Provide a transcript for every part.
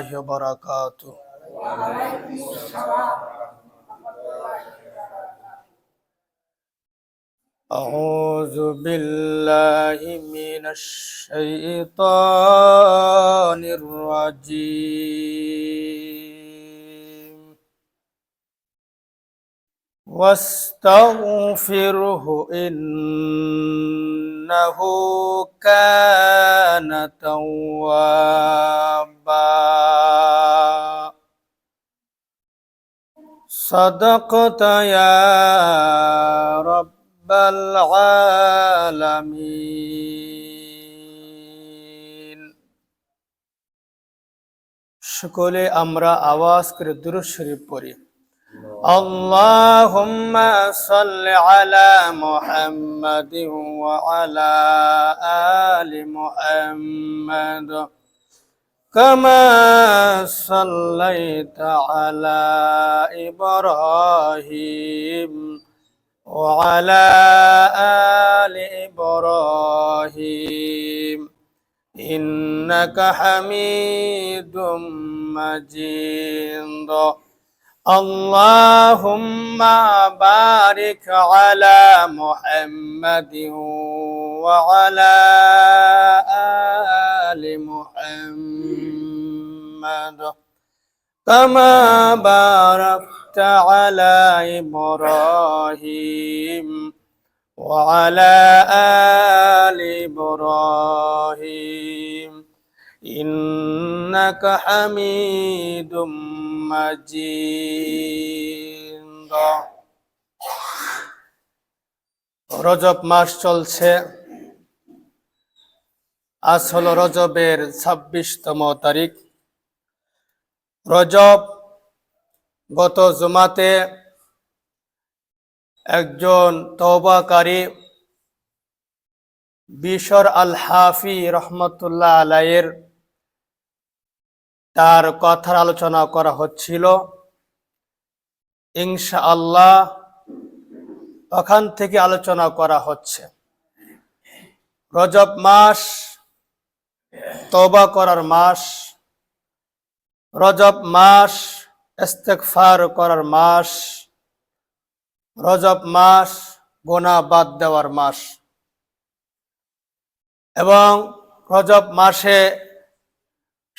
الله وبركاته. أعوذ بالله من الشيطان الرجيم. واستغفره إنه كان توابا. صدقت يا رب العالمين. সকলে আমরা আওয়াজ করে দুরূদ শরীফ পড়ি। اللهم صل على محمد وعلى آل محمد كما صليت على إبراهيم وعلى آل إبراهيم إنك حميد مجيد. اللهم بارك على محمد وعلى آل محمد كما باركت على إبراهيم وعلى آل إبراهيم إنك حميد مجيد. রজব মাস চলছে। আজ হলো রজবের 26তম তারিখ। রজব গত জুমাতে একজন তওবাকারী বিশর আল হাফি রহমতুল্লাহ আলাইহির তার কথার আলোচনা করা হচ্ছিল। ইনশাআল্লাহ ওখান থেকে আলোচনা করা হচ্ছে। রজব মাস তওবা করার মাস, রজব মাস ইস্তিগফার করার মাস, রজব মাস গুনাহ বাদ দেওয়ার মাস। এবং রজব মাসে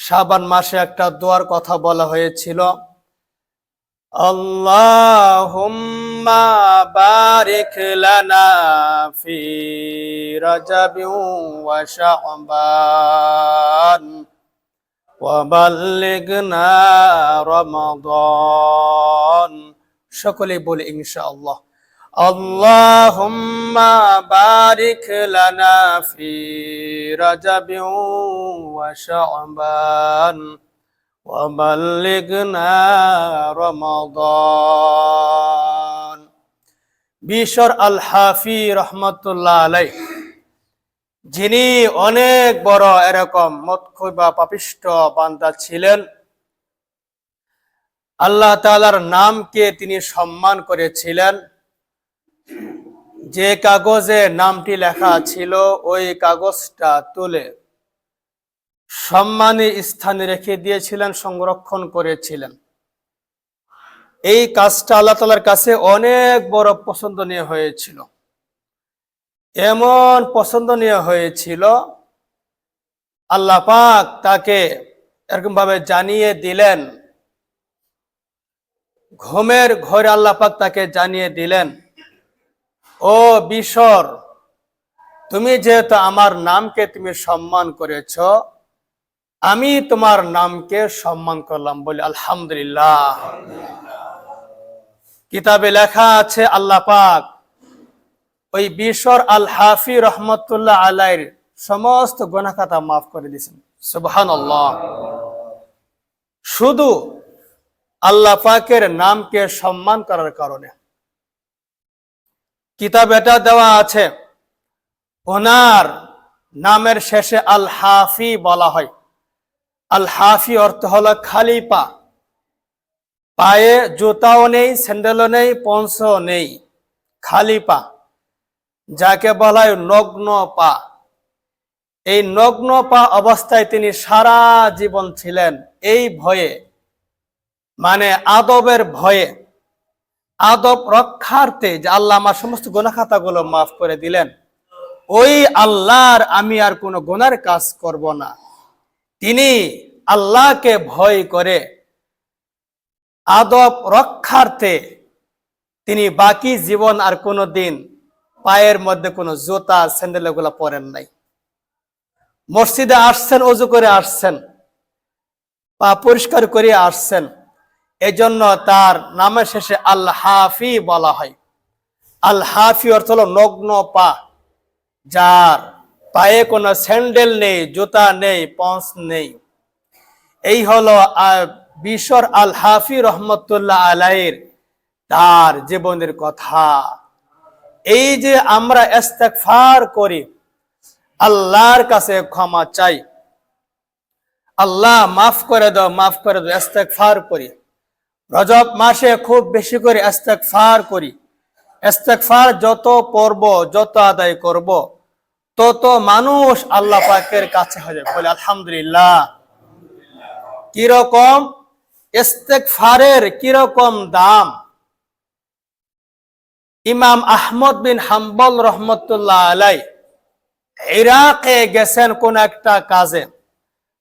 শাবান মাসে একটা দোয়ার কথা বলা হয়েছিল, আল্লাহুম্মা বারিক লানা ফি রাজাবিন ওয়া শাবান ওয়া বাল্লিগনা রমাদান। সকলে বলি ইনশাআল্লাহ। আল্লাহুম্মা বারিক লানা ফি রাজাবিন ওয়া শাবান ওয়া বাল্লিগনা রমাদান। বিশর আল হাফি রহমতুল্লাহ আলাইহি, যিনি অনেক বড় এরকম মদখুর বা পাপিষ্ঠ বান্দা ছিলেন, আল্লাহ তাআলার নামকে তিনি সম্মান করেছিলেন। যে কাগজে নামটি লেখা ছিল ওই কাগজটা তুলে সম্মানী স্থানে রেখে দিয়েছিলেন, সংরক্ষণ করেছিলেন। এই কাজটা আল্লাহ তাআলার কাছে অনেক বড় পছন্দনীয় হয়েছিল। এমন পছন্দনীয় হয়েছিল, আল্লাহ পাক তাকে এরকম ভাবে জানিয়ে দিলেন, ঘুমের ঘরে আল্লাহ পাক তাকে জানিয়ে দিলেন, ও বিশর, তুমি যেহেতু আমার নামকে তুমি সম্মান করেছ, আমি তোমার নামকে সম্মান করলাম। বলি আলহামদুলিল্লাহ। কিতাবে লেখা আছে আল্লাহ পাক ওই বিশর আল হাফি রহমতুল্লাহ আলাইহির সমস্ত গুনাহ খাতা মাফ করে দিয়েছেন। সুবহানাল্লাহ। শুধু আল্লাহ পাকের নামকে সম্মান করার কারণে। কিতাব এটা দেওয়া আছে, ওনার নামের শেষে আল হাফি বলা হয়। আল হাফি অর্থ হলো খালি পা, পায়ে জুতাও নেই, স্যান্ডেলও নেই, পঞ্চও নেই, খালি পা, যাকে বলা হয় নগ্ন পা। এই নগ্ন পা অবস্থায় তিনি সারা জীবন ছিলেন। এই ভয়ে, মানে আদবের ভয়ে, আদব রক্ষার্থে, যে আল্লাহ আমার সমস্ত গুনাহ খাতাগুলো মাফ করে দিলেন, ওই আল্লাহর আমি আর কোনো গুনার কাজ করব না, তিনি আল্লাহকে ভয় করে আদব রক্ষার্থে তিনি বাকি জীবন আর কোনো দিন পায়ের মধ্যে কোনো জুতা স্যান্ডেল এগুলো পরেন নাই। মসজিদে আসছেন, অজু করে আসছেন, পা পরিষ্কার করে আসছেন, এজন্য তার নামের শেষে আল হাফি বলা হয়। আল হাফি অর্থ হলো নগ্ন পা, যার পায়ে কোনো স্যান্ডেল নেই, জুতা নেই, পন্স নেই। এই হলো বিশর আল হাফি রহমতুল্লাহ আলাইহির তার জীবনের কথা। এই যে আমরা ইস্তেগফার করি, আল্লাহর কাছে ক্ষমা চাই, আল্লাহ মাফ করে দাও, মাফ করে দাও, ইস্তেগফার করি। রজব মাসে খুব বেশি করে ইস্তেগফার করি। ইস্তেগফার যত পড়ব, যত আদায় করব, তত মানুষ আল্লাহ পাকের কাছে হবে। বলে আলহামদুলিল্লাহ। কিরকম ইস্তেগফারের কিরকম দাম! ইমাম আহমদ বিন হাম্বল রহমতুল্লাহ আলাই ইরাকে গেছেন কোন একটা কাজে,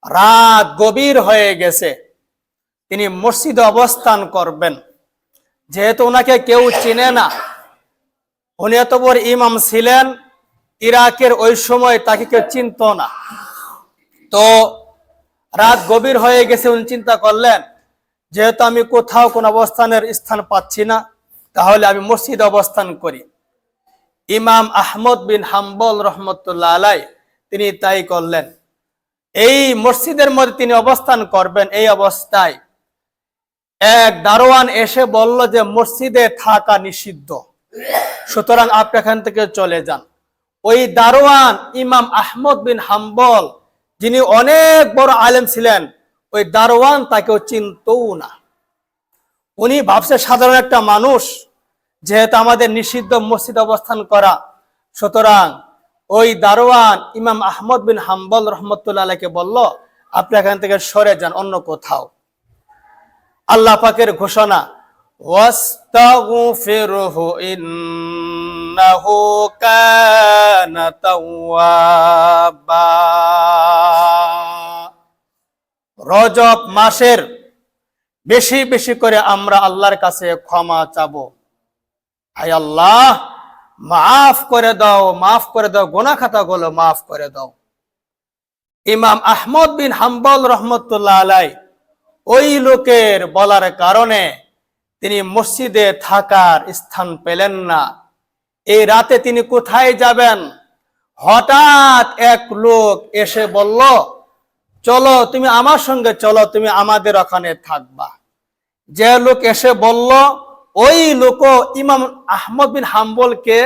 রাত গভীর হয়ে গেছে, তিনি মসজিদে অবস্থান করবেন। যেহেতু ওনাকে কেউ চিনে না, উনি এত বড় ইমাম ছিলেন, ইরাকের ওই সময় তাকে কেউ চিনত না। তো রাত গভীর হয়ে গেছে, উনি চিন্তা করলেন, যেহেতু আমি কোথাও কোন অবস্থানের স্থান পাচ্ছি না, তাহলে আমি মসজিদে অবস্থান করি। ইমাম আহমদ বিন হাম্বল রহমতুল্লাহ আলাই তিনি তাই করলেন। এই মসজিদের মধ্যে তিনি অবস্থান করবেন। এই অবস্থায় এক দারোয়ান এসে বলল যে মসজিদে থাকা নিষিদ্ধ, সুতরাং আপনি এখান থেকে চলে যান। ওই দারোয়ান ইমাম আহমদ বিন হাম্বল, যিনি অনেক বড় আলেম ছিলেন, ওই দারোয়ান তাকেও চিনতও না। উনি ভাবছে সাধারণ একটা মানুষ, যেহেতু আমাদের নিষিদ্ধ মসজিদ অবস্থান করা, সুতরাং ওই দারোয়ান ইমাম আহমদ বিন হাম্বল রহমতুল্লাহ আলাইহিকে বলল, আপনি এখান থেকে সরে যান অন্য কোথাও। আল্লাহ পাকের ঘোষণা, ওয়াস্তাগফিরহু ইন্নাহু কানা তাওয়াবা। রজব মাসের বেশি বেশি করে আমরা আল্লাহর কাছে ক্ষমা চাবো। হায় আল্লাহ, মাফ করে দাও, মাফ করে দাও, গুনাহ খাতাগুলো মাফ করে দাও। ইমাম আহমদ বিন হাম্বল রহমতুল্লাহ আলাই ওই লোকের বলার কারণে তিনি মসজিদে থাকার স্থান পেলেন না। এই রাতে তিনি কোথায় যাবেন? হঠাৎ এক লোক এসে বলল, চলো তুমি আমার সঙ্গে চলো, তুমি আমাদের ওখানে থাকবা। যে লোক এসে বলল, ওই লোক ইমাম আহমদ বিন হাম্বলকে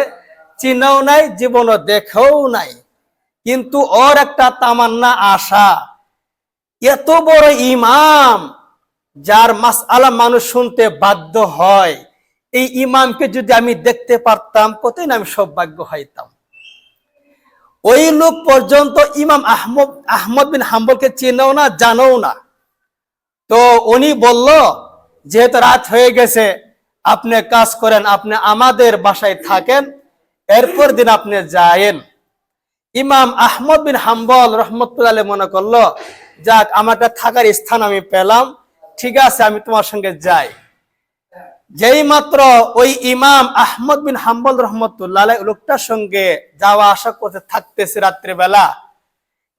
চিনেও নাই, জীবনও দেখেও নাই, কিন্তু ওর একটা তামান্না, আশা, এত বড় ইমাম যার মাসআলা মানুষ শুনতে বাধ্য হয়, এই ইমামকে যদি আমি দেখতে পারতাম কতই না আমি সৌভাগ্য হইতাম। ওই লোক পর্যন্ত ইমাম আহমদ বিন হাম্বলকে চিনেও না, জানেও না। তো উনি বলল, যেহেতু রাত হয়ে গেছে, আপনি কাজ করেন, আপনি আমাদের বাসায় থাকেন, এরপর দিন আপনি যায়েন। ইমাম আহমদ বিন হাম্বল রহমতুল্লাহ আলাইহি মনে করলো, যাক, আমার একটা থাকার স্থান আমি পেলাম, ঠিক আছে, আমি তোমার সঙ্গে যাই। যেই মাত্র ওই ইমাম আহমদ বিন হাম্বল রহমতুল্লাহ আলাইহি লোকটার সঙ্গে যাওয়া আসা করতে থাকতেছে রাত্রিবেলা,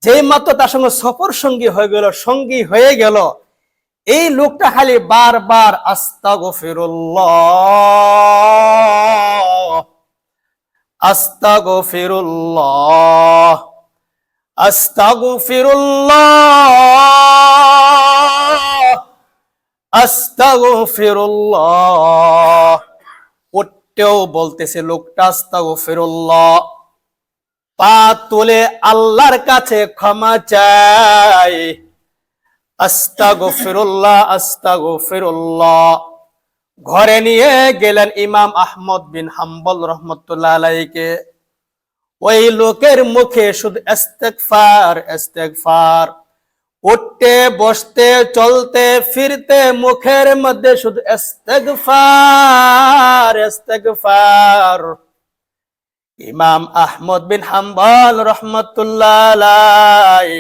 যেই মাত্র তার সঙ্গে সফর সঙ্গী হয়ে গেল, এই লোকটা খালি বারবার আস্তাগফিরুল্লাহ, আস্তাগফিরুল্লাহ, আস্তাগফিরুল্লাহ, আস্তাগফিরুল্লাহ, উঠতেও বলতেছে লোকটা আস্তাগফিরুল্লাহ, পা তুলে আল্লাহর কাছে ক্ষমা চাই, আস্তাগফিরুল্লাহ, আস্তাগফিরুল্লাহ। ঘরে নিয়ে গেলেন ইমাম আহমদ বিন হাম্বল রহমতুল্লাহ আলাইহিকে। ওই লোকের মুখে শুধু ইস্তেগফার, ইস্তেগফার। উঠতে বসতে চলতে ফিরতে মুখের মধ্যে শুধু ইস্তেগফার ইস্তেগফার। ইমাম আহমদ বিন হাম্বল রহমতুল্লাহ আলাইহি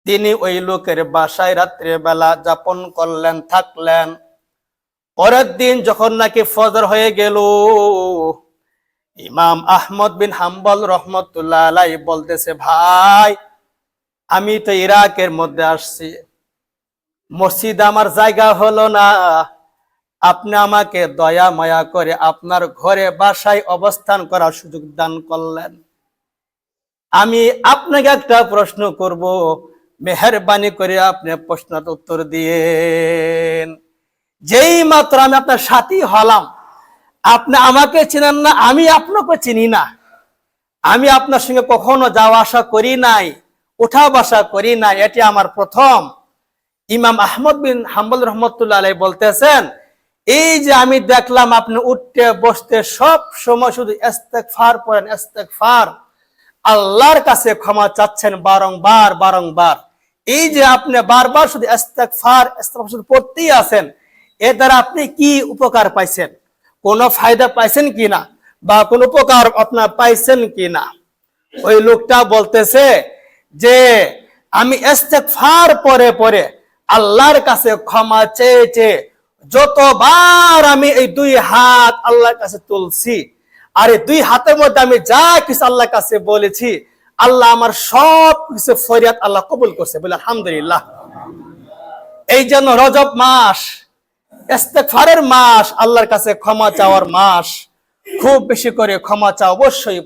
তিনি ওই লোকের বাসায় রাত্রে বেলা যাপন করলেন, থাকলেন। পরের দিন যখন নাকি ফজর হয়ে গেল, ইমাম আহমদ বিন হাম্বল রহমতুল্লাহ আলাইহি বলতেছে, ভাই আমি তো ইরাকের মধ্যে আসছি, মসজিদ আমার জায়গা হলো না, আপনি আমাকে দয়া মায়া করে আপনার ঘরে বাসায় অবস্থান করার সুযোগ দান করলেন। আমি আপনাকে একটা প্রশ্ন করব, মেহেরবানি করে আপনি প্রশ্নের উত্তর দিয়েন। যেই মাত্র আমি আপনার সাথী হলাম, আপনি আমাকে চিনেন না, আমি আপনাকে চিনি না, আমি আপনার সঙ্গে কখনো যাওয়া আসা করি নাই, উঠা বসা করি নাই, এটি আমার প্রথম। ইমাম আহমদ বিন হাম্বল রহমতুল্লাহ আলাইহি বলতেছেন, এই যে আমি দেখলাম আপনি উঠতে বসতে সব সময় শুধু ইস্তেগফার পড়েন, ইস্তেগফার, আল্লাহর কাছে ক্ষমা চাচ্ছেন বারংবার বারংবার। এই যে আপনি বারবার শুধু ইস্তেগফার ইস্তেগফার শুধু পড়তেই আছেন, এর দ্বারা আপনি কি উপকার পাইছেন, কোনো ফায়দা পাইছেন কিনা, বা কোন উপকার আপনার পাইছেন কিনা? ওই লোকটা বলতেছে যে আমি ইস্তেগফার পরে পরে আল্লাহর কাছে ক্ষমা চেয়ে চেয়ে যতবার আমি এই দুই হাত আল্লাহর কাছে তুলছি, আর এই দুই হাতের মধ্যে আমি যা কিছু আল্লাহর কাছে বলেছি, আল্লাহ আমার সব কিছু ফরিয়াদ আল্লাহ কবুল করছে, বলে আলহামদুলিল্লাহ। এই জন্য রজব মাস ইস্তেগফারের মাস, আল্লাহর কাছে ক্ষমা চাওয়ার মাস। খুব বেশি করে ক্ষমা চাও অবশ্যই।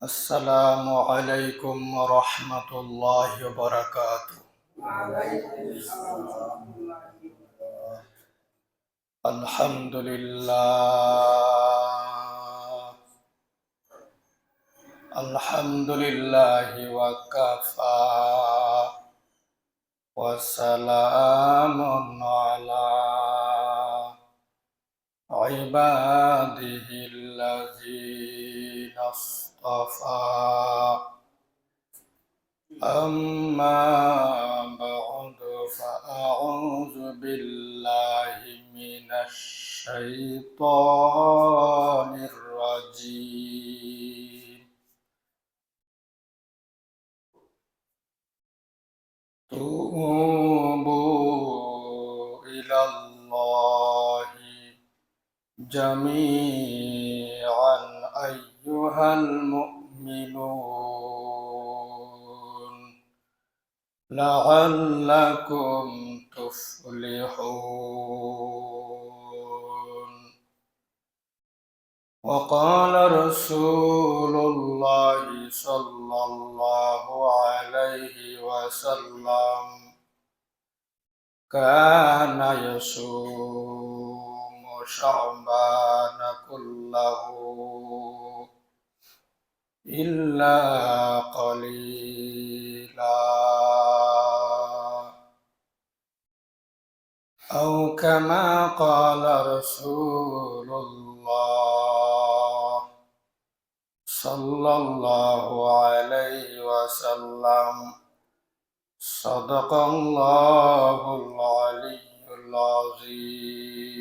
আসসালামু আলাইকুম ওয়া রাহমাতুল্লাহি ওয়া বারাকাতুহু। আলহামদুলিল্লাহ আলহামদুলিল্লাহি ওয়া কাফা ওয়া সালামুন আলা ইবাদিহিল্লাযীনা ইসতাফা। أما بعد فأعوذ بالله من الشيطان الرجيم. توبوا إلى الله جميعا أيها المؤمنون لعلكم تفلحون. وقال رسول الله صلى الله عليه وسلم كان يصوم شعبان كله إلا قليلا، أو كما قال رسول الله صلى الله عليه وسلم. صدق الله العلي العظيم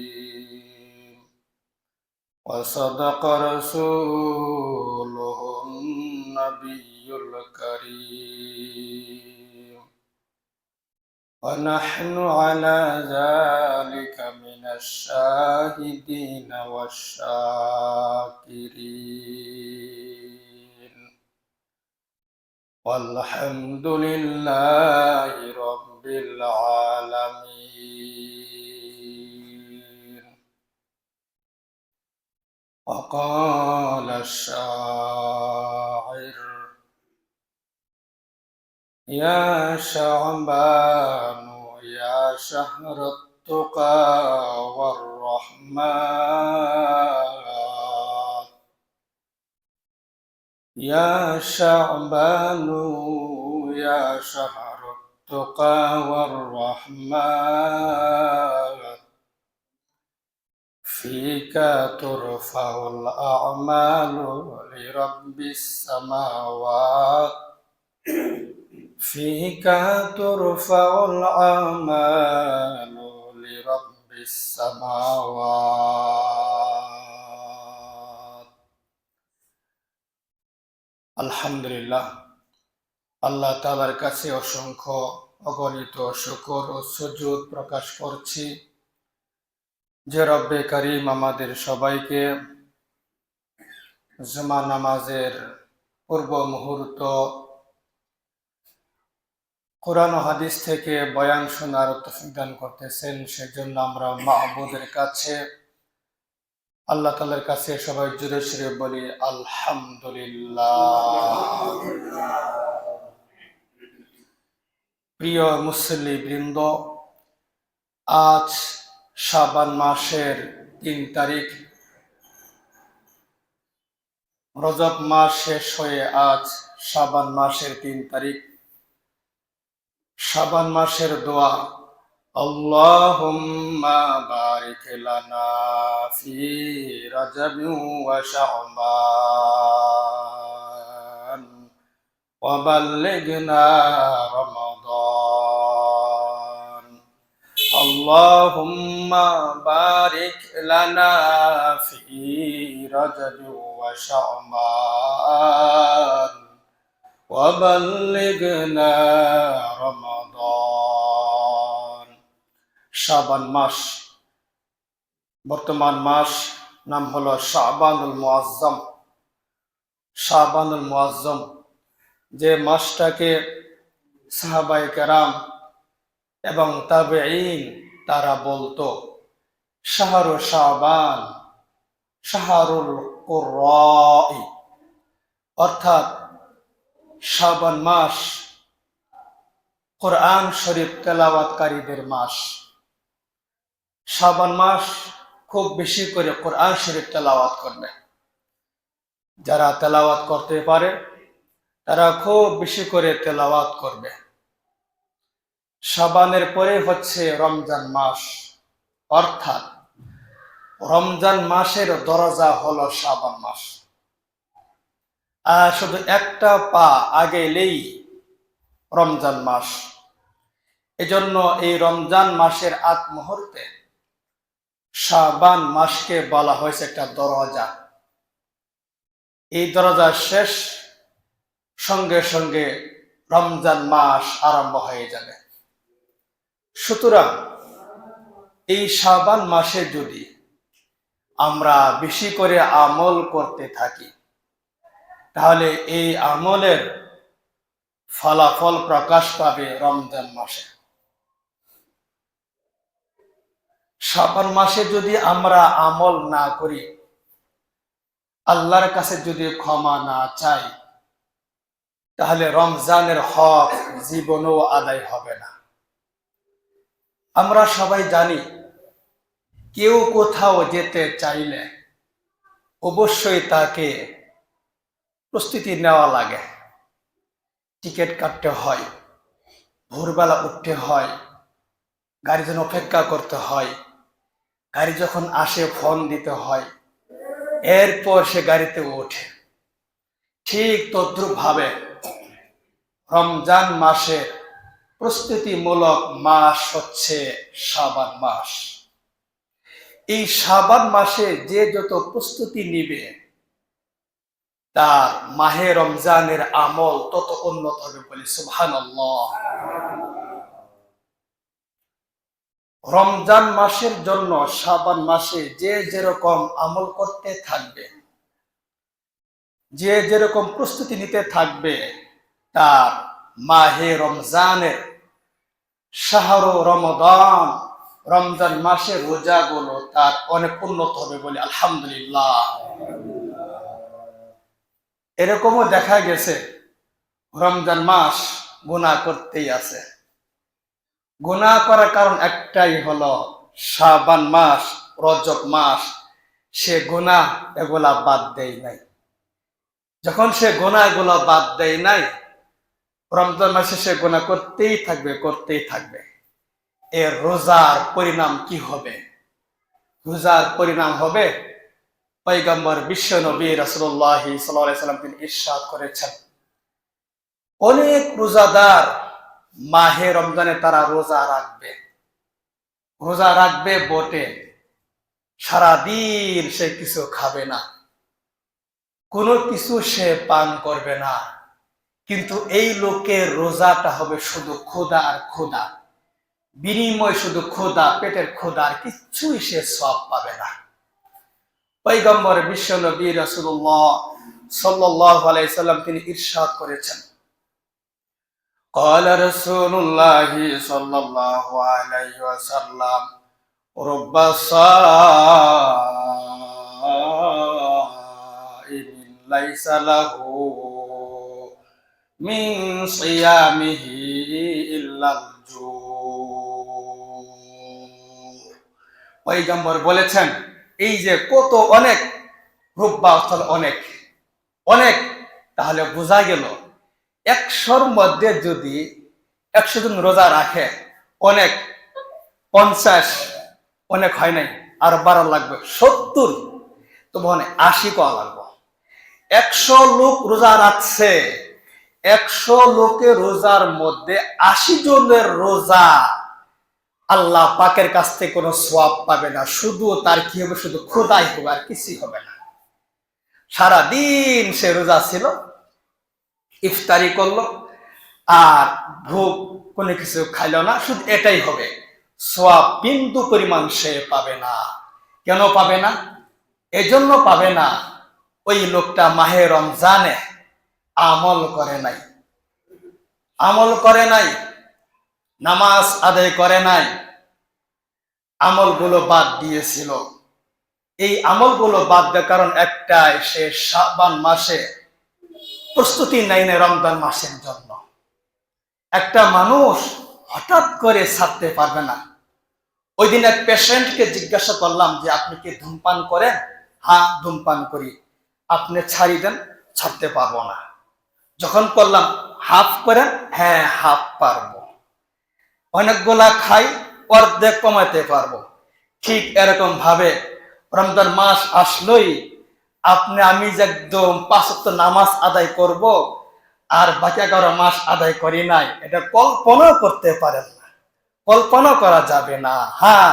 وصدق رسوله النبي الكريم، ونحن على ذلك من الشاهدين والشاكرين، والحمد لله رب العالمين. وقال الشاعر: يا شعبان يا شهر التقى والرحمن، يا شعبان يا شهر التقى والرحمن، فيك ترفع الأعمال لرب السماوات، فيك ترفع الأعمال لرب السماوات. আলহামদুলিল্লাহ, আল্লাহ তাআলার কাছে অসংখ্য অগণিত শুকর ও সুজুদ প্রকাশ করছি যে রব্বে কারীম আমাদের সবাইকে জুমা নামাজের পূর্ব মুহূর্ত কোরআন ও হাদিস থেকে বয়ান শোনার তৌফিক দান করতেছেন। সেজন্য আমরা মাহবুদের কাছে, আল্লাহ তাআলার কাছে সবাই জোরে সোরে বলি আলহামদুলিল্লাহ। প্রিয় মুসল্লি বৃন্দ, আজ শাবান মাসের ৩ তারিখ, রজব মাস শেষ হয়ে আজ শাবান মাসের ৩ তারিখ। শাবান মাসের দোয়া, আল্লাহুম্মা বারিক লানা ফি রাজাবিন ওয়া শাবান ওয়া বাল্লিগনা রমাদান। আল্লাহুম্মা বারিক লানা ফি রাজাবিন ওয়া শাবান ওয়া বাল্লিগনা রমাদান। শাবান মাস, বর্তমান মাস নাম হলো শাবানুল মুআজ্জম। শাবানুল মুআজ্জম, যে মাসটাকে সাহাবায়ে কেরাম এবং তাবেঈন তারা বলতো শাহরু শাবান, শাহরুল কুররাই, অর্থাৎ শাবান মাস কোরআন শরীফ তেলাওয়াতকারীদের মাস। শাবান মাস খুব বেশি করে কোরআন শরীফ তেলাওয়াত করবে। যারা তেলাওয়াত করতে পারে তারা খুব বেশি করে তেলাওয়াত করবে। শাবানের পরে হচ্ছে রমজান মাস, অর্থাৎ রমজান মাসের দরজা হলো শাবান মাস। আর শুধু একটা পা আগে এলেই রমজান মাস। এজন্য এই রমজান মাসের আগ মুহূর্তে শাবান মাসকে বলা হয়েছে একটা দরজা। এই দরজা শেষ সঙ্গে সঙ্গে রমজান মাস আরম্ভ হয়ে যাবে। সুতরাং এই শাবান মাসে যদি আমরা বেশি করে আমল করতে থাকি তাহলে এই আমলের ফলাফল প্রকাশ পাবে রমজান মাসে। শাবান মাসে যদি আমরা আমল না করি, আল্লাহর কাছে যদি ক্ষমা না চাই, তাহলে রমজানের হক জীবনেও আদায় হবে না। আমরা সবাই জানি কেউ কোথাও যেতে চাইলে অবশ্যই তাকে প্রস্তুতি নেওয়া লাগে। টিকিট কাটতে হয়, ভোরবেলা উঠতে হয়, গাড়ির জন্য অপেক্ষা করতে হয়, গাড়ি যখন আসে ফোন দিতে হয়, এরপর সে গাড়িতে ওঠে। ঠিক তদ্রুপ ভাবে রমজান মাসের প্রস্তুতিমূলক মাস হচ্ছে শাবান মাস। এই শাবান মাসে যে যত প্রস্তুতি নিবে তার মাহে রমজানের আমল তত উন্নত হবে বলে সুবহানাল্লাহ। রমজান মাসের জন্য শাবান মাসে যে যেরকম আমল করতে থাকবে, যে যেরকম প্রস্তুতি নিতে থাকবে, তার মাহে রমজানের শাহরু রমাদান রমজান মাসের রোজাগুলো তার অনেক উন্নত হবে বলে আলহামদুলিল্লাহ। এরকমও দেখা গেছে রমজান মাস গুনাহ করতেই আছে। গুনাহ করার কারণ একটাই হলো শাবান মাস, রজব মাস সে গুনাহ এগুলা বাদ দেয় নাই। যখন সে গুনাহ এগুলো বাদ দেয় নাই, রমজান মাসে সে গুনাহ করতেই থাকবে। এর রোজার পরিণাম কি হবে? রোজার পরিণাম হবে পয়গম্বর বিশ্ব নবী রাসূলুল্লাহ সাল্লাল্লাহু আলাইহি সাল্লাম তিনি ইরশাদ করেছেন, অনেক রোজাদার মাহে রমজানে তারা রোজা রাখবে বটে, সারাদিন সে কিছু খাবে না, কোনো কিছু সে পান করবে না, কিন্তু এই লোকের রোজাটা হবে শুধু ক্ষুধা আর ক্ষুধা, বিনিময় শুধু ক্ষুধা, পেটের ক্ষুধা, আর কিচ্ছুই সে সওয়াব পাবে না। পয়গম্বর বিশ্ব নবী রাসূলুল্লাহ সাল্লাল্লাহু আলাইহি সাল্লাম তিনি ইরশাদ করেছেন, قال رسول الله صلى الله عليه وسلم رب صائم ليس له من صيامه إلا الجوع। পয়গম্বর বলেছেন, এই যে কত অনেক রুব্বা অর্থাৎ অনেক, তাহলে বোঝা গেল 100-র মধ্যে যদি 100 জন রোজা রাখে, অনেক 50 অনেক হয় নাই, আর 12 লাগবে 70, তো মানে 80 করা লাগবে। 100 লোক রোজা রাখছে, 100 লোকের রোজার মধ্যে 80 জনের রোজা আল্লাহ পাকের কাছ থেকে কোনো সওয়াব পাবে না, শুধু তার কি হবে, শুধু ক্ষুধাই হবে, আর কিছুই হবে না। সারাদিন সে রোজা ছিল, ইফতারি করলো আর ভোগ কোনো কিছু খাইলো না, শুধু এটাই হবে, সওয়াব বিন্দু পরিমাণ সে পাবে না। কেন পাবে না? এজন্য পাবে না, ওই লোকটা মাহে রমজানে আমল করে নাই, নামাজ আদায় করে নাই, আমলগুলো বাদ দিয়েছিল। এই আমলগুলো বাদ দেওয়ার কারণ একটাই, সে শাবান মাসে প্রস্তুতি নেয় না রমজান মাসের জন্য। একটা মানুষ হঠাৎ করে ছাড়তে পারবে না। ওই দিন এক পেশেন্টকে জিজ্ঞাসা করলাম যে আপনি কি ধূমপান করেন? হ্যাঁ, ধূমপান করি। আপনি ছাড়ি দেন? ছাড়তে পারবো না। যখন করলাম হাফ করেন? হ্যাঁ, হাফ পারবো। অনেকগুলা খাই, অর্ধেক কমাতে পারবো। ঠিক এরকম ভাবে রমজান মাস আসলোই আমি যে একদম 5 ওয়াক্ত নামাজ আদায় করব আর বাকি 11 মাস আদায় করি নাই, এটা কল্পনা করতে পারেন না, কল্পনা করা যাবে না। হ্যাঁ,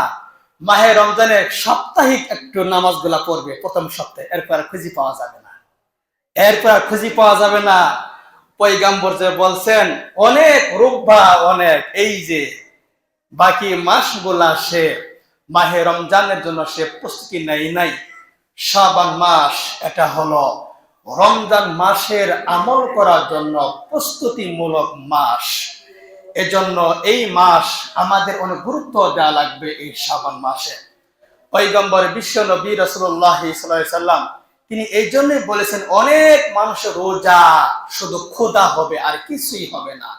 মাহে রমজানে সাপ্তাহিক একটু নামাজগুলা পড়বে প্রথম সপ্তাহে, এরপর খুঁজি পাওয়া যাবে না, এরপর খুঁজি পাওয়া যাবে না। পয়গাম্বর যে বলছেন অনেক রূপা, অনেক এই যে বাকি মাসগুলা সে মাহে রমজানের জন্য সে প্রস্তুতি নাই। শাবান মাস এটা হলো রমজান মাসের আমল করার জন্য প্রস্তুতিমূলক মাস। এজন্য এই মাস আমাদের অনেক গুরুত্ব দেওয়া লাগবে। এই শাবান মাসে পয়গম্বর বিশ্ব নবী রাসূলুল্লাহ সাল্লাল্লাহু আলাইহি সাল্লাম তিনি এই জন্যই বলেছেন অনেক মানুষের রোজা শুধু ক্ষুধা হবে, আর কিছুই হবে না,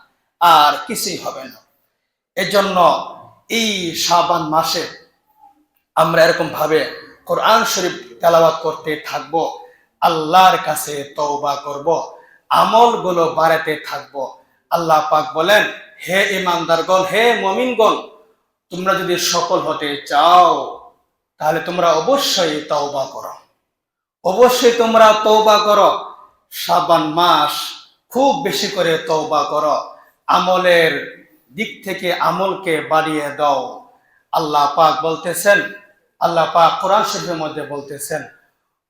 আর কিছুই হবে না। এজন্য এই শাবান মাসে আমরা এরকম ভাবে কোরআন শরীফ তেলাওয়াত করতে থাকব, আল্লাহর কাছে তওবা করব, আমলগুলো বাড়াতে থাকব। আল্লাহ পাক বলেন, হে ঈমানদারগণ, হে মুমিনগণ, তোমরা যদি সফল হতে চাও তাহলে তোমরা অবশ্যই তওবা করো, অবশ্যই তোমরা তওবা করো। শাবান মাস খুব বেশি করে তওবা করো, আমলের দিক থেকে আমলকে বাড়িয়ে দাও। আল্লাহ পাক বলতেছেন, আল্লাহ পাক কোরআন শরীফের মধ্যে বলতেছেন,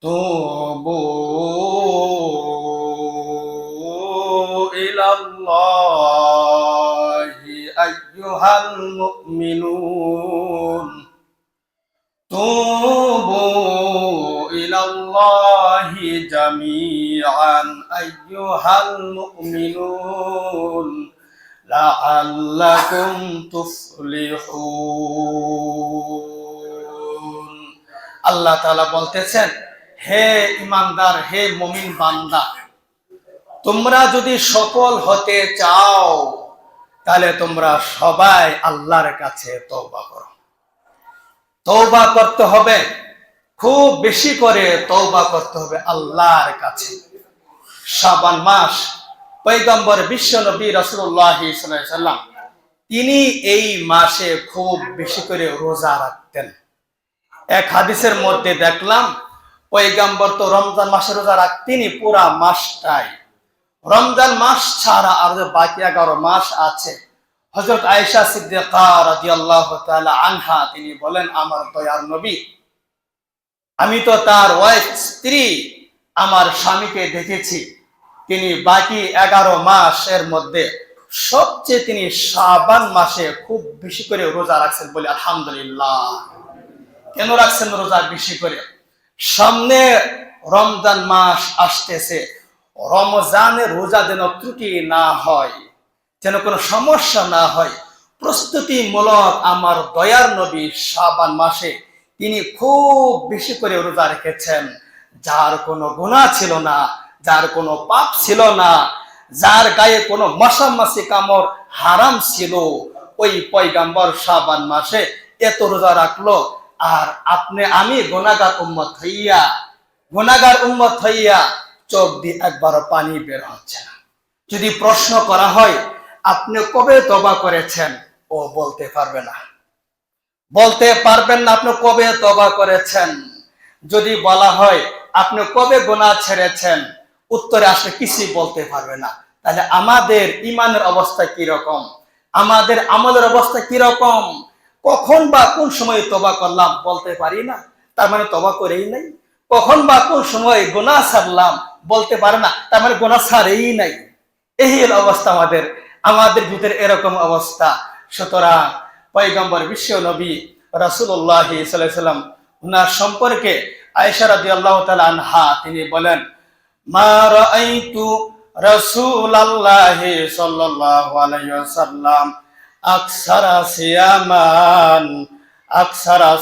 তুবু ইলাল্লাহি আইয়ুহাল মুমিনুন, তুবু ইলাল্লাহি জামিআন আইয়ুহাল মুমিনুন লাআল্লাকুম তুফলিহুন। আল্লাহ তাআলা বলতেছেন, হে ঈমানদার, হে মুমিন বান্দা, তোমরা যদি সফল হতে চাও তাহলে তোমরা সবাই আল্লাহর কাছে তওবা করো। তওবা করতে হবে, খুব বেশি করে তওবা করতে হবে আল্লাহর কাছে। শাবান মাস পয়গম্বর বিশ্ব নবী রাসূলুল্লাহ সাল্লাল্লাহু আলাইহি সাল্লাম তিনি এই মাসে খুব বেশি করে রোজা রাখতেন। এক হাদিসের মধ্যে দেখলাম পয়গম্বর তো রমজান মাসে রোজা রাখতেনই পুরা মাসটাই। রমজান মাস ছাড়া আর যে বাকি 11 মাস আছে, হযরত আয়েশা সিদ্দিকা রাদিয়াল্লাহু তাআলা আনহা তিনি বলেন, আমার দয়ার নবী, আমি তো তার ওয়াইফ, স্ত্রী, আমার স্বামীকে দেখেছি তিনি বাকি 11 মাসের মধ্যে সবচেয়ে তিনি শাবান মাসে খুব বেশি করে রোজা রাখছেন। বলে আলহামদুলিল্লাহ। কেন রাখছেন রোজা বেশি করে? সামনে রমজান মাস আসতেছে, রমজানের রোজা যেন ত্রুটি না হয়, যেন কোনো সমস্যা না হয়, প্রস্তুতিমূলক আমার দয়ার নবী শাবান মাসে তিনি খুব বেশি করে রোজা রেখেছেন। যার কোনো গুনাহ ছিল না, যার কোনো পাপ ছিল না, যার গায়ে কোনো মশা-মাছি কামড় হারাম ছিল, ওই পয়গম্বর শাবান মাসে এত রোজা রাখলো। আর আমি গুনাহগার উম্মত হইয়া চোখ দিয়ে একবারও পানি বের হচ্ছে না। যদি প্রশ্ন করা হয় আপনি কবে তওবা করেছেন, ও বলতে পারবে না, বলতে পারবেন না আপনি কবে তওবা করেছেন। যদি বলা হয় আপনি কবে গুনাহ ছেড়েছেন, উত্তরে আসলে কিছুই বলতে পারবে না। তাহলে আমাদের ঈমানের অবস্থা কি রকম, আমাদের আমলের অবস্থা কি রকম? কখন বা কোন সময় তওবা করলাম বলতে পারি না, তার মানে তওবা করেই নাই। কখন বা কোন সময় গুনাহ ছাড়লাম বলতে পারে না, তার মানে গুনাহ ছাড়েই নাই। এই অবস্থা আমাদের ভিতরে এরকম অবস্থা। সুতরাং পয়গম্বর বিশ্ব নবী রাসূলুল্লাহ সাল্লাল্লাহু আলাইহি সাল্লাম উনার সম্পর্কে আয়েশা রাদিয়াল্লাহু তাআলা আনহা তিনি বলেন, মা রাআইতু রাসূলুল্লাহি সাল্লাল্লাহু আলাইহি ওয়াসাল্লাম আকসারা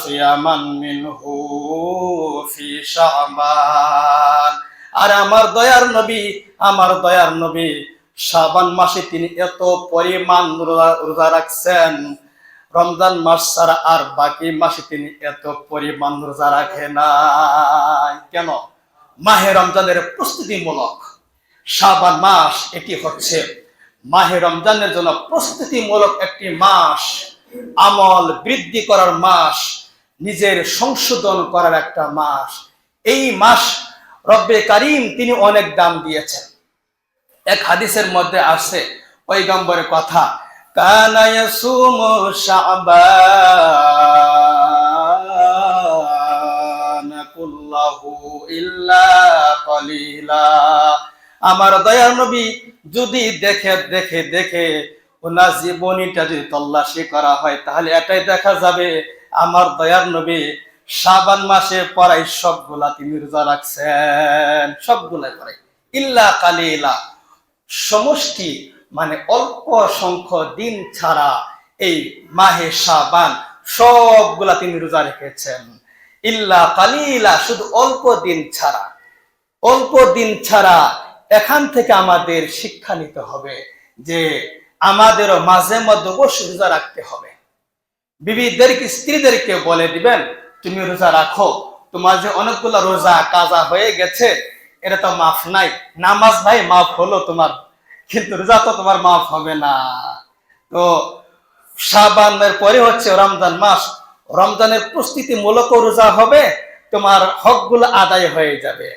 সিয়ামান মিনহু ফি শাবান। আর আমার দয়ার নবী শাবান মাসে তিনি এত পরিমাণ রোজা রাখছেন, রমজান মাস ছাড়া আর বাকি মাসে তিনি এত পরিমাণ রোজা রাখে না। কেন? মাহে রমজানের প্রস্তুতিমূলক শাবান মাস এটি হচ্ছে মাহে রমজানের জন্য প্রস্তুতিমূলক একটি মাস, আমল বৃদ্ধি করার মাস, নিজের সংশোধন করার একটা মাস। এই মাস রব্বে কারীম তিনি অনেক দাম দিয়েছেন। এক হাদিসের মধ্যে আছে পয়গম্বরের কথা, কানা ইয়াসুমু শাবান কুল্লাহু ইল্লা কালিলা। আমার দয়ার নবী যদি দেখে ওনার জীবনীটা যদি তল্লাশি করা হয় তাহলে এটাই দেখা যাবে আমার দয়ার নবী শাবান মাসে পড়াই সবগুলা তিনি রোজা রাখছেন, সবগুলা পড়াই ইল্লা কালিলা, সমষ্টি মানে অল্প সংখ্যক দিন ছাড়া এই মাহে শাবান সবগুলা তিনি রোজা রেখেছেন। ইল্লা কালিলা, শুধু অল্প দিন ছাড়া। এখান থেকে আমাদের শিক্ষা নিতে হবে যে আমাদেরও মাঝে মধ্যে অবশ্যই রোজা রাখতে হবে। বিবিদেরকে, স্ত্রীদেরকে বলে দিবেন তুমি রোজা রাখো, তোমার যে অনেকগুলো রোজা কাজা হয়ে গেছে এটা তো মাফ নাই, নামাজ ভাই মাফ হলো তোমার, কিন্তু রোজা তো তোমার মাফ হবে না। তো শাবানের পরে হচ্ছে রমজান মাস, রমজানের প্রস্তুতিমূলক রোজা হবে, তোমার হকগুলো আদায় হয়ে যাবে।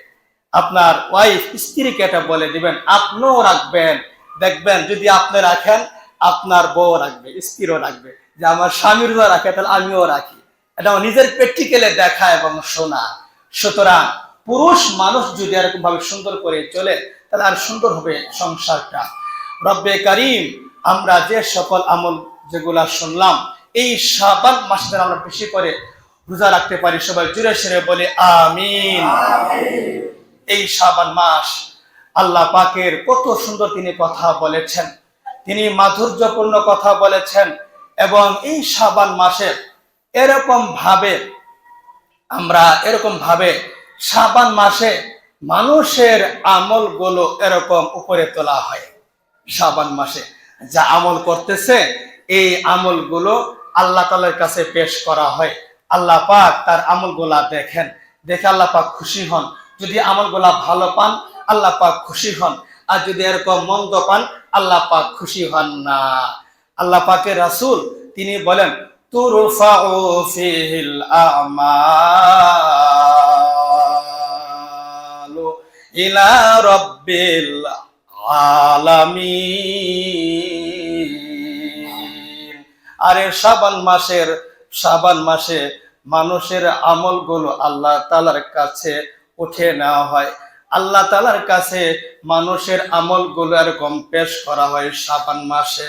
আপনার ওয়াইফ, স্ত্রীকে এটা বলে দিবেন, আপনিও রাখবেন। দেখবেন যদি আপনি রাখেন আপনার বউ রাখবে, স্ত্রীও রাখবে, যে আমার স্বামী রোজা রাখে তাহলে আমিও রাখি। এটা নিজের প্র্যাকটিক্যালে দেখা এবং শোনা। সুতরাং পুরুষ মানুষ যদি এরকম ভাবে সুন্দর করে চলে তাহলে আর সুন্দর হবে সংসারটা। রব্বে কারীম আমরা যে সকল আমল যেগুলা শুনলাম এই শাবান মাসে আমরা বেশি করে রোজা রাখতে পারি, সবাই জুড়ে সেরে বলে আমিন। এই শাবান মাস আল্লাহ পাকের কত সুন্দর তিনি কথা বলেছেন, তিনি মাধুর্যপূর্ণ কথা বলেছেন। এবং এই শাবান মাসে এরকম ভাবে শাবান মাসে মানুষের আমলগুলো এরকম উপরে তোলা হয়। শাবান মাসে যা আমল করতেছে এই আমলগুলো আল্লাহ তাআলার কাছে পেশ করা হয়। আল্লাহ পাক তার আমলগুলা দেখে আল্লাহ পাক খুশি হন। যদি আমলগুলা ভালো পান আল্লাহ পাক খুশি হন, আর যদি এরকম মন্দ পান আল্লাহ পাক খুশি হন না। আল্লাহ পাকের রাসূল তিনি বলেন তুরফাউ ফিহিল আমালু ইলা রাব্বিল আলামিন। আরে শাবান মাসে মানুষের আমলগুলো আল্লাহ তাআলার কাছে উঠে নেওয়া হয়। আল্লাহ তাআলার কাছে মানুষের আমলগুলো এরকম পেশ করা হয় শাবান মাসে।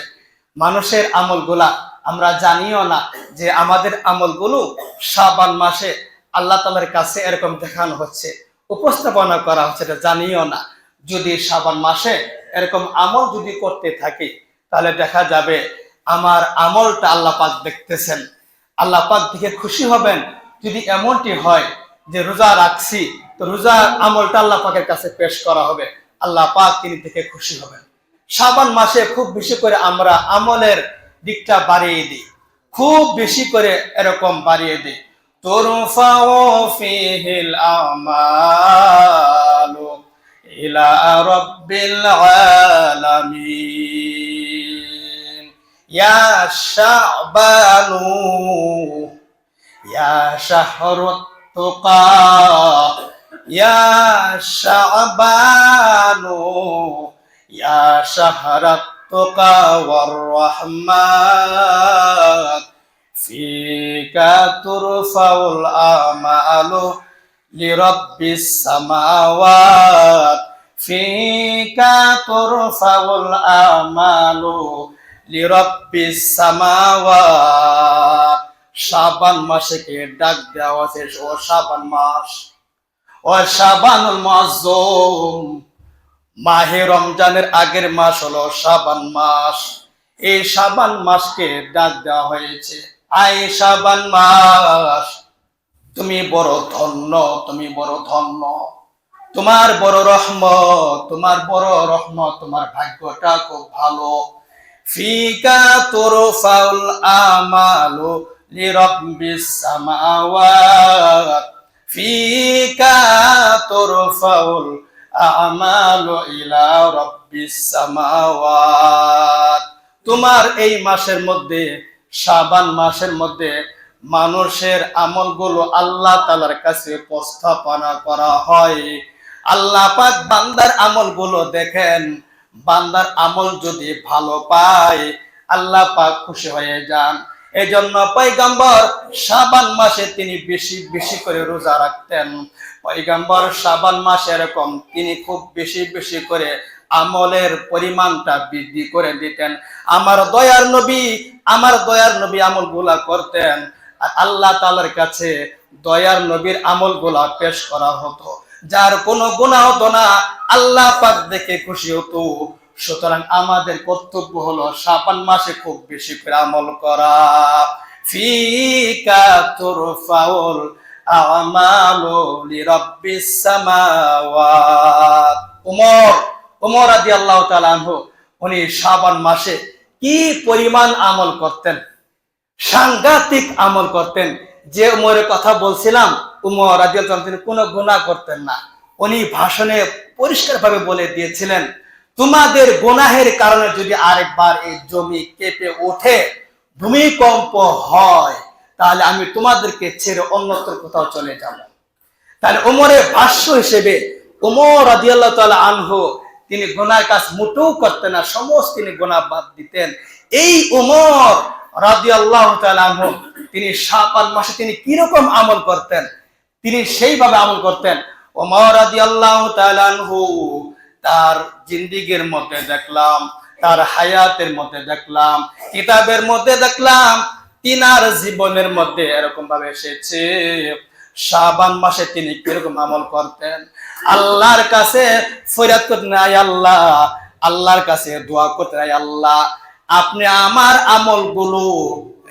মানুষের আমলগুলা আমরা জানিও না যে আমাদের আমলগুলো শাবান মাসে আল্লাহ তাআলার কাছে এরকম দেখানো হচ্ছে, উপস্থাপনা করা হচ্ছে, এটা জানিও না। যদি শাবান মাসে এরকম আমল যদি করতে থাকি তাহলে দেখা যাবে আমার আমলটা আল্লাহ পাক দেখতেছেন, আল্লাহ পাক দেখে খুশি হবেন। যদি এমনটি হয় যে রোজা রাখছি তো রোজার আমলটা আল্লাহ পাকের কাছে পেশ করা হবে, আল্লাহ পাক তিনি দেখে খুশি হবেন। শাবান মাসে খুব বেশি করে আমরা আমলের দিকটা বাড়িয়ে দিই, খুব বেশি করে এরকম বাড়িয়ে দিই। তুরফাউ ফিহিল আমালু ইলা রাব্বিল আলামিন। ইয়া শাবানু ইয়া শাহরুত তুকা ইয়া শাবানু ইয়া শাহরাত তুকা ওয়ার রাহমাত ফিকা তুরফাউল আমালু লিরাব্বিস সামাওয়াত ফিকা তুরফাউল আমালু লিরাব্বিস সামাওয়াত। শাবান মাসকে ডাক দেওয়া হয়েছে ও শাবান মাস, ও শাবানুল মুআজ্জম। মাহে রমজানের আগের মাস হলো শাবান মাস। এই শাবান মাসকে ডাক দেওয়া হয়েছে আই শাবান মাস, তুমি বড় ধন্য, তুমি বড় ধন্য, তোমার বড় রহমত, তোমার বড় রহমত, তোমার ভাগ্যটা খুব ভালো। ফিকা তুরফাউল আমালু লিরাব্বিস সামাওয়াত, ফিকা তুরফাউল আমালু ইলা রাব্বিস সামাওয়াত। তোমার এই মাসের মধ্যে, শাবান মাসের মধ্যে মানুষের আমলগুলো আল্লাহ তাআলার কাছে উপস্থাপনা করা হয়। আল্লাহ পাক বান্দার আমলগুলো দেখেন, বান্দার আমল যদি ভালো পায় আল্লাহ পাক খুশি হয়ে যান। এজন্য পয়গম্বর শাবান মাসে তিনি বেশি বেশি করে রোজা রাখতেন। পয়গম্বর শাবান মাসে এরকম তিনি খুব বেশি বেশি করে আমলের পরিমাণটা বৃদ্ধি করে দিতেন। আমার দয়ার নবী আমলগুলা করতেন, আর আল্লাহ তাআলার কাছে দয়ার নবীর আমলগুলা পেশ করা হতো। যার কোনো গুনাহ হতো না, আল্লাহ পাক দেখে খুশি হতো। সুতরাং আমাদের কর্তব্য হলো শাবান মাসে খুব বেশি করে আমল করা। ফিকা তুরফাউল আমালু লিরাব্বিস সামাওয়াত। ওমর রাদিয়াল্লাহু তাআলা আনহু উনি শাবান মাসে কি পরিমাণ আমল করতেন, সাংঘাতিক আমল করতেন। যে উমরের কথা বলছিলাম, উমর রাদিয়াল্লাহু তাআলা তিনি কোনো গুনাহ করতেন না। উনি ভাষণে পরিষ্কারভাবে বলে দিয়েছিলেন, তোমাদের গুনাহের কারণে যদি আরেকবার এই জমি কেঁপে ওঠে, ভূমিকম্প হয়, তাহলে আমি তোমাদেরকে ছেড়ে অন্যত্র কোথাও চলে যাব। তাহলে ওমরের ভাষ্য হিসেবে ওমর রাদিয়াল্লাহু তাআলা আনহু তিনি গুনাহের কাজ মোটেও করতেন না, সমস্ত তিনি গুনাহ বাদ দিতেন। এই ওমর রাদিয়াল্লাহু তাআলা আনহু তিনি শাবান মাসে তিনি কিরকম আমল করতেন, তিনি সেইভাবে আমল করতেন। ওমর রাদিয়াল্লাহু তাআলা আনহু তার জিন্দেগীর মধ্যে দেখলাম, তার হায়াতের মধ্যে দেখলাম, কিতাবের মধ্যে দেখলাম, তিনার জীবনের মধ্যে এরকম ভাবে এসেছে শাবান মাসে তিনি কিরকম আমল করতেন। আল্লাহর কাছে ফরিয়াদ করতেন, আয় আল্লাহ, আল্লাহর কাছে দোয়া করতেন, আয় আল্লাহ আপনি আমার আমলগুলো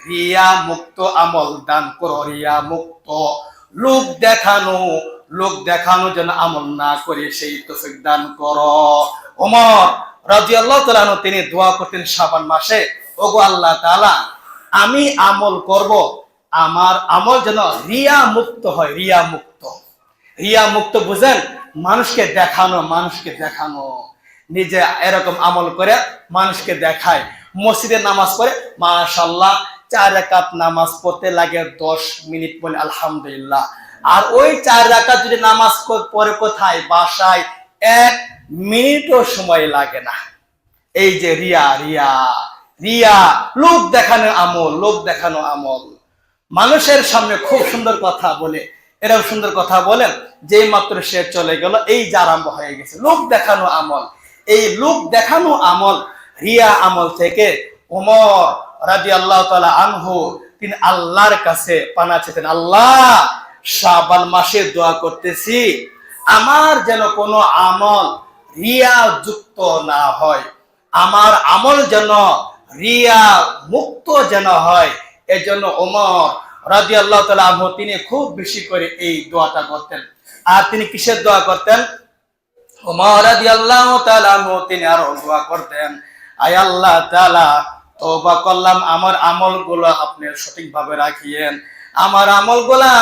রিয়া মুক্ত আমল দান করো, রিয়া মুক্ত, লোক দেখানো যেন আমল না করে সেই তৌফিক দান করো। ওমর রাদিয়াল্লাহু তাআলা আনহু তিনি দোয়া করতেন শাবান মাসে, ওগো আল্লাহ তাআলা আমি আমল করব, আমার আমল যেন রিয়া মুক্ত হয়। রিয়া মুক্ত বুঝেন, মানুষকে দেখানো, নিজে এরকম আমল করে মানুষকে দেখায়। মসজিদে নামাজ পড়ে মাশাআল্লাহ 4 রাকাত নামাজ পড়তে লাগে 10 মিনিট বলে আলহামদুলিল্লাহ, আর ওই 4 রাকাত যদি নামাজ পড়ে কোথায়, বাসায় 1 মিনিটও সময় লাগে না। এই যে রিয়া লোক দেখানো আমল। মানুষের সামনে খুব সুন্দর কথা বলে, এরকম সুন্দর কথা বলেন, যেই মাত্র সে চলে গেল এই যে আরম্ভ হয়ে গেছে লোক দেখানো আমল। এই লোক দেখানো আমল, রিয়া আমল থেকে ওমর রাদিয়াল্লাহু তাআলা আনহু তিনি আল্লাহর কাছে পানা চেতেন, আল্লাহ শাবান মাসে দোয়া করতেছি আমার যেন কোনো আমল রিয়া যুক্ত না হয়, আমার আমল যেন রিয়া মুক্ত যেন হয়। এজন্য ওমর রাদিয়াল্লাহু তাআলা আনহু তিনি খুব বেশি করে এই দোয়াটা করতেন। আর তিনি কিসের দোয়া করতেন? ওমর রাদিয়াল্লাহু তাআলা আনহু তিনি আরো দোয়া করতেন, আয় আল্লাহ তাআলা তওবা করলাম, আমার আমলগুলো আপনি সঠিকভাবে রাখিয়েন, আমার আমলগুলা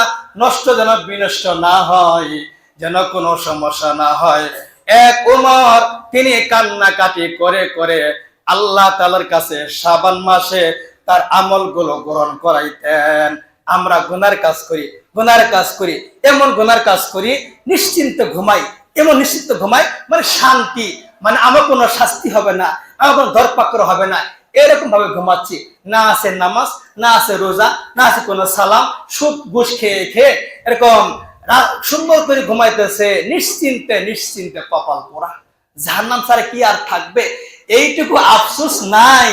নষ্ট যেন বিনষ্ট না হয়, যেন কোনো সমস্যা না হয়। এক ওমর তিনি কান্নাকাটি করে করে আল্লাহ তাআলার কাছে শাবান মাসে তার আমলগুলো গ্রহণ করাইতেন। আমরা গুনার কাজ করি, এমন গুনার কাজ করি, নিশ্চিন্তে ঘুমাই, মানে শান্তি, মানে আমার কোনো শাস্তি হবে না, আমার কোনো ধরপাকড় হবে না, এরকম ভাবে ঘুমাচ্ছি। না আছে নামাজ, না আছে রোজা, না আছে কোনো সালাম, সুদ ঘুষ খেয়ে এরকম সুন্দর করে ঘুমাইতেছে, নিশ্চিন্তে কপাল পোড়া, জাহান্নাম ছাড়া কি আর থাকবে। এইটুকু আফসোস নাই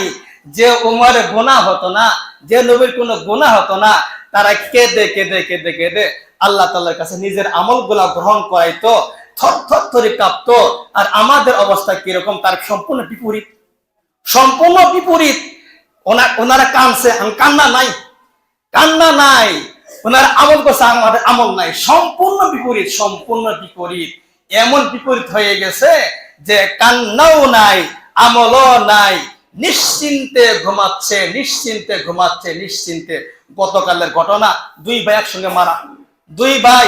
যে উমরের গুনাহ হতো না, যে নবীর কোনো গুনাহ হতো না, তারা কেঁদে আল্লাহ তাআলার কাছে নিজের আমলগুলা গ্রহণ করাইতো, থর করে কাঁপতো। আর আমাদের অবস্থা কিরকম, তার সম্পূর্ণ বিপরীত। ওনারা কাঁদছে, কান্না নাই, ওনারা আমল করছে, আমাদের আমল নাই, সম্পূর্ণ বিপরীত। এমন বিপরীত হয়ে গেছে যে কান্নাও নাই, আমলও নাই, নিশ্চিন্তে ঘুমাচ্ছে, নিশ্চিন্তে ঘুমাচ্ছে, নিশ্চিন্তে। গতকালের ঘটনা, দুই ভাই একসঙ্গে মারা, দুই ভাই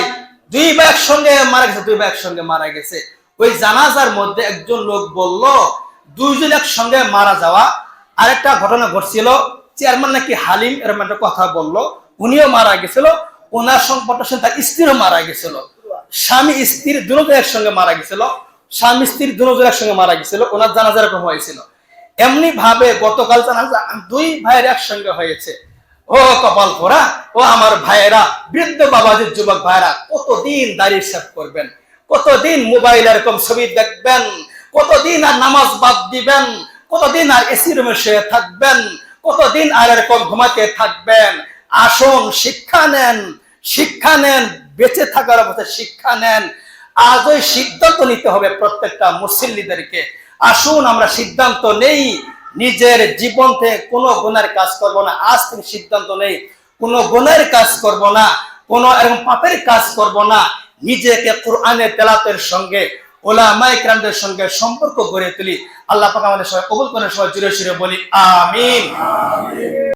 একসঙ্গে মারা গেছে, দুই ভাই একসঙ্গে মারা গেছে। ওই জানাজার মধ্যে একজন লোক বলল, দুইজন একসঙ্গে মারা যাওয়া। আরেকটা ঘটনা ঘটছিল, চেয়ারম্যান নাকি হালিম এরকম একটা কথা বললো, উনিও মারা গেছিল, ওনার সংকট তার স্ত্রীও মারা গেছিল, স্বামী স্ত্রী দুজন একসঙ্গে মারা গেছিল, স্বামী স্ত্রী দুজন একসঙ্গে মারা গেছিল, ওনার জানাজা এরকম হয়েছিল। এমনি ভাবে গতকাল জানাজা দুই ভাইয়ের একসঙ্গে হয়েছে। ও কপাল পোড়া, ও আমার ভাইয়েরা, বৃদ্ধ বাবাজির যুবক ভাইয়েরা, কতদিন দাড়ি সেভ করবেন, কতদিন মোবাইল এরকম ছবি দেখবেন, কতদিন আর নামাজ বাদ দিবেন, কতদিন আর এসি রুমে শুয়ে থাকবেন, কতদিন আর এরকম ঘুমাতে থাকবেন? আসুন শিক্ষা নেন, শিক্ষা নেন, বেঁচে থাকার অবস্থায় শিক্ষা নেন। আজ ওই সিদ্ধান্ত নিতে হবে প্রত্যেকটা মুসল্লিদেরকে। আসুন আমরা সিদ্ধান্ত নেই, নিজের জীবন থেকে কোনো গুনার কাজ করব না। আজ থেকে সিদ্ধান্ত নেই, কোনো গুনার কাজ করব না, কোনো এরকম পাপের কাজ করব না। নিজেকে কোরআনের তেলাওয়াতের সঙ্গে, উলামায়ে কেরামদের সঙ্গে সম্পর্ক গড়ে তুলি। আল্লাহ পাক আমাদের সবাই কবুল করেন। সবাই জোরে সোরে বলি আমিন।